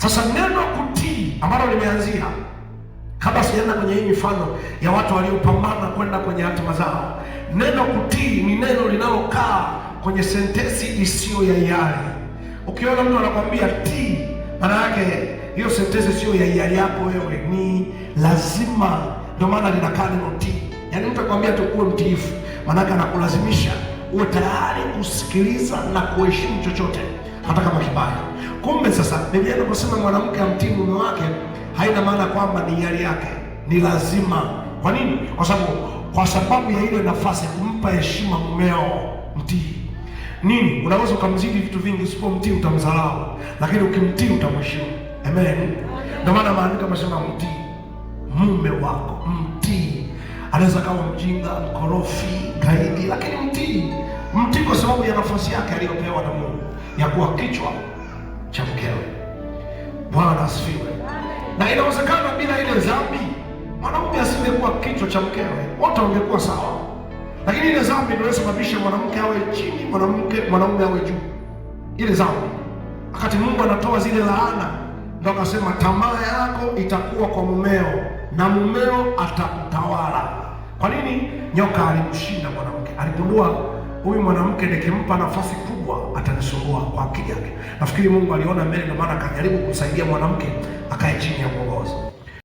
Sasa neno kutii ambalo limeanzia, kabla sijaenda kwenye hii mifano ya watu waliopambana kwenda kwenye hatima zao, neno kutii ni neno linalokaa kwenye sentensi isiyo ya hiari. Ukiona mtu anakwambia tii, maana yake hiyo sentensi sio ya hiari yako wewe, ni lazima. Ndio maana linakaa neno tii. Yaani mtu akwambia tu kuwe mtiifu, maana yake anakulazimisha uwe tayari kusikiliza na kuheshimu chochote hata kama kibaya. Kumbe sasa Biblia inaposema mwanamke amtii mume wake, haina maana kwamba ni hiari yake, ni lazima. Kwa nini? Kwa sababu ya ile nafasi kumpa heshima mumeo, mtii. Nini? Unaweza ukamzidi vitu vingi, usipomtii utamdharau, lakini ukimtii utamheshimu. Amen. Ndio maana maandiko yanasema mtii mume wako, mtii. Anaweza kama mjinga, mkorofi, gaidi, lakini mtii. Mtii kwa sababu ya nafasi yake aliyopewa na Mungu ya kuwa kichwa cha mkewe. Bwana asifiwe. Na inawezekana bila ile dhambi mwanamke asingekuwa kichwa cha mkewe, wote wangekuwa sawa. Lakini ile dhambi ndio inasababisha mwanamke awe chini, mwanamume awe juu. Ile dhambi, wakati Mungu anatoa zile laana, ndio akasema tamaa yako itakuwa kwa mumeo na mumeo atakutawala. Kwa nini? Nyoka alimshinda mwanamke, aligundua huyu mwanamke nikimpa nafasi kubwa atanisumbua kwa akili yake. Nafikiri Mungu aliona mbele, ndio maana akajaribu kumsaidia mwanamke akae chini ya mwongozo.